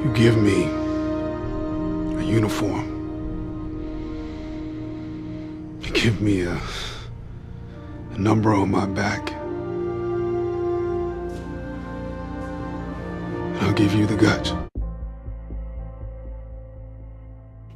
You give me a uniform. You give me a number on my back. And I'll give you the guts.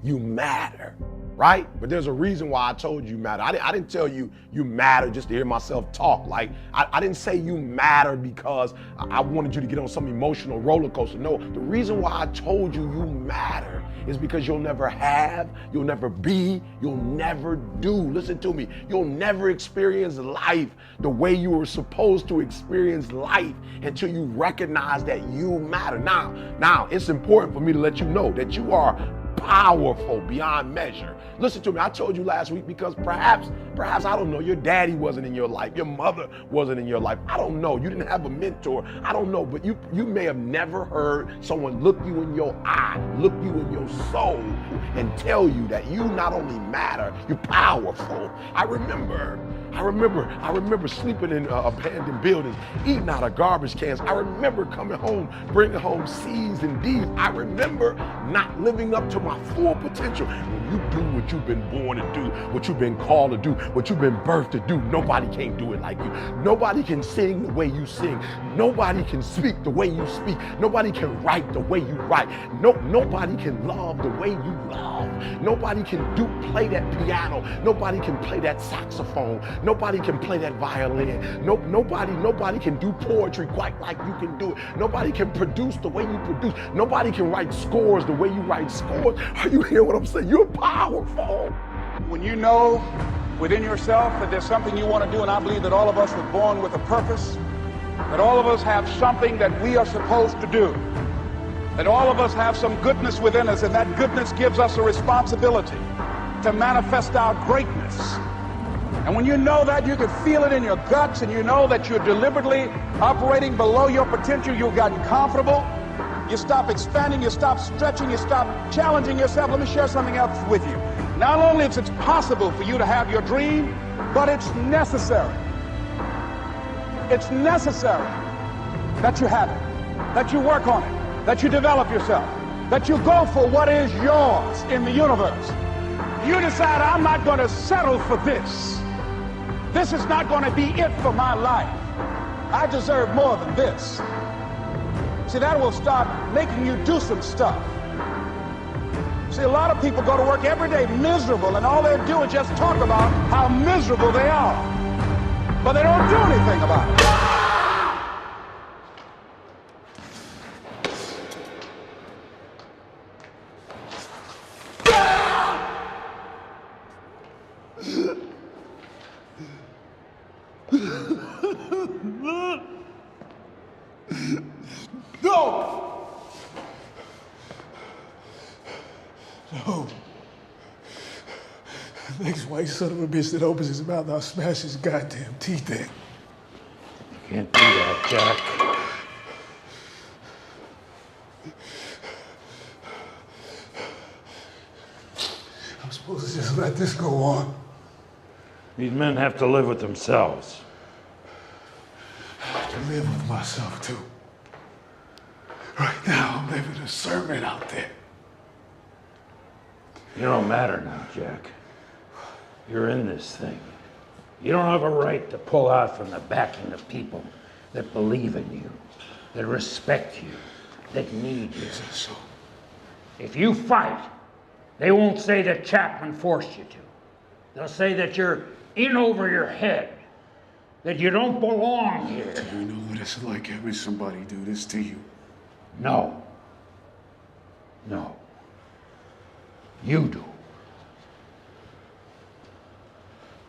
You matter, right? But there's a reason why I told you matter. I didn't tell you you matter just to hear myself talk. Like, I didn't say you matter because I wanted you to get on some emotional roller coaster. No, the reason why I told you you matter is because you'll never have, you'll never be, you'll never do. Listen to me. You'll never experience life the way you were supposed to experience life until you recognize that you matter. Now, it's important for me to let you know that you are powerful beyond measure. Listen to me, I told you last week because perhaps, I don't know, your daddy wasn't in your life, your mother wasn't in your life. I don't know, you didn't have a mentor. I don't know, but you may have never heard someone look you in your eye, look you in your soul, and tell you that you not only matter, you're powerful. I remember sleeping in abandoned buildings, eating out of garbage cans. I remember coming home, bringing home C's and D's. I remember not living up to my full potential. When you do what you've been born to do, what you've been called to do, what you've been birthed to do, nobody can do it like you. Nobody can sing the way you sing. Nobody can speak the way you speak. Nobody can write the way you write. Nobody can love the way you love. Nobody can play that piano. Nobody can play that saxophone. Nobody can play that violin. Nobody can do poetry quite like you can do it. Nobody can produce the way you produce. Nobody can write scores the way you write scores. Are you hearing what I'm saying? You're powerful. When you know within yourself that there's something you want to do, and I believe that all of us were born with a purpose, that all of us have something that we are supposed to do, that all of us have some goodness within us, and that goodness gives us a responsibility to manifest our greatness. And when you know that, you can feel it in your guts, and you know that you're deliberately operating below your potential. You've gotten comfortable. You stop expanding, you stop stretching, you stop challenging yourself. Let me share something else with you. Not only is it possible for you to have your dream, but it's necessary. It's necessary that you have it, that you work on it, that you develop yourself, that you go for what is yours in the universe. You decide, I'm not going to settle for this. This is not going to be it for my life. I deserve more than this. See, that will start making you do some stuff. See, a lot of people go to work every day miserable, and all they do is just talk about how miserable they are. But they don't do anything about it. No! No. The next white son of a bitch that opens his mouth, I'll smash his goddamn teeth in. You can't do that, Jack. I'm supposed to just let this go on. These men have to live with themselves. I have to live with myself, too. Right now, I'm living a sermon out there. You don't matter now, Jack. You're in this thing. You don't have a right to pull out from the backing of people that believe in you, that respect you, that need you. Is that so? If you fight, they won't say that Chapman forced you to. They'll say that you're in over your head, that you don't belong here. Do you know what it's like having somebody do this to you? No. No. You do.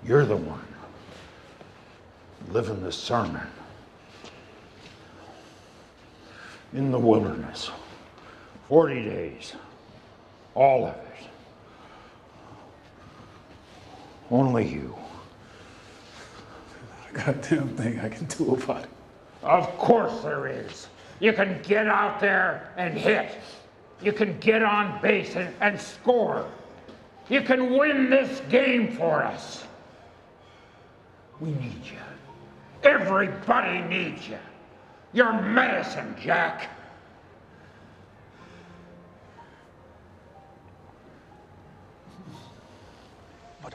You're the one living the sermon in the wilderness. 40 days. All of it. Only you. Not a goddamn thing I can do about it. Of course there is. You can get out there and hit. You can get on base and score. You can win this game for us. We need you. Everybody needs you. You're medicine, Jack.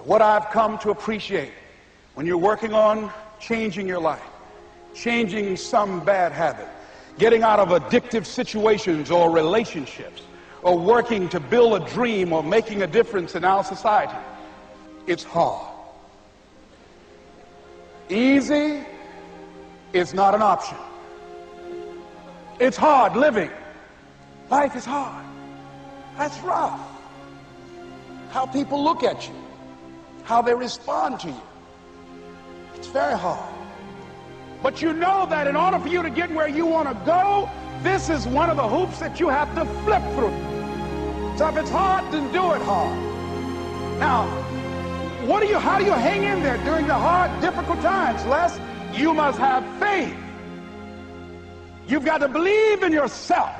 What I've come to appreciate when you're working on changing your life, changing some bad habit, getting out of addictive situations or relationships, or working to build a dream or making a difference in our society, it's hard. Easy is not an option. It's hard living. Life is hard. That's rough. How people look at you, how they respond to you. It's very hard. But you know that in order for you to get where you want to go, this is one of the hoops that you have to flip through. So if it's hard, then do it hard. Now, how do you hang in there during the hard, difficult times? Les, you must have faith. You've got to believe in yourself.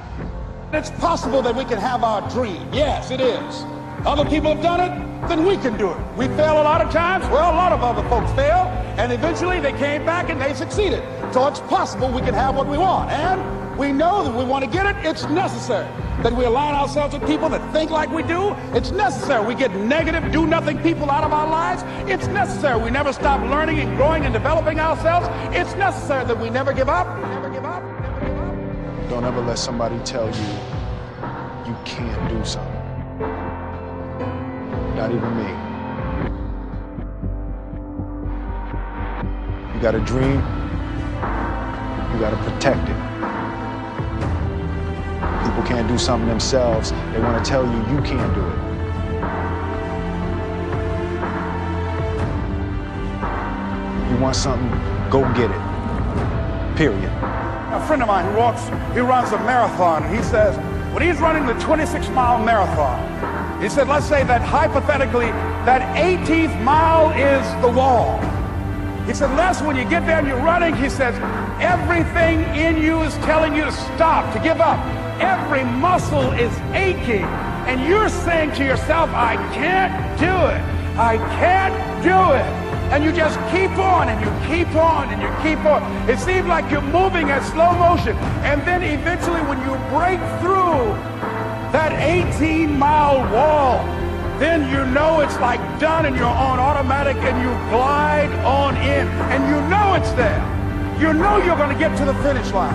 It's possible that we can have our dream. Yes, it is. Other people have done it, then we can do it. We fail a lot of times. Well, a lot of other folks fail, and eventually they came back and they succeeded. So it's possible we can have what we want. And we know that we want to get it. It's necessary that we align ourselves with people that think like we do. It's necessary we get negative, do-nothing people out of our lives. It's necessary we never stop learning and growing and developing ourselves. It's necessary that we never give up. Never give up. Never give up. Don't ever let somebody tell you you can't do something. Not even me. You got a dream, you got to protect it. People can't do something themselves. They want to tell you you can't do it. You want something, go get it. Period. A friend of mine he runs a marathon, and he says, when he's running the 26-mile marathon, he said, let's say that hypothetically, that 18th mile is the wall. He said, Les, when you get there and you're running, he says, everything in you is telling you to stop, to give up. Every muscle is aching, and you're saying to yourself, I can't do it. I can't do it. And you just keep on, and you keep on, and you keep on. It seems like you're moving at slow motion. And then eventually when you break through that 18-mile wall, then you know it's like done and you're on automatic and you glide on in. And you know it's there. You know you're going to get to the finish line.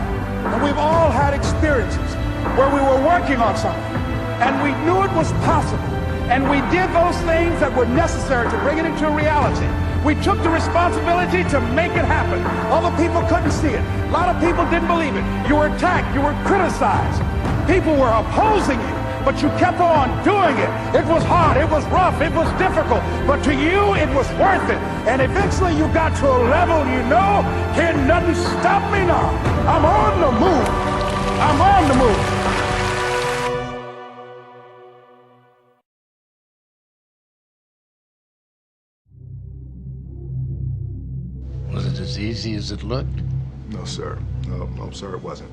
And we've all had experiences where we were working on something and we knew it was possible. And we did those things that were necessary to bring it into reality. We took the responsibility to make it happen. Other people couldn't see it. A lot of people didn't believe it. You were attacked. You were criticized. People were opposing you, but you kept on doing it. It was hard. It was rough. It was difficult. But to you, it was worth it. And eventually you got to a level you know, can nothing stop me now. I'm on the move. I'm on the move. Was it as easy as it looked? No, sir. No, sir, it wasn't.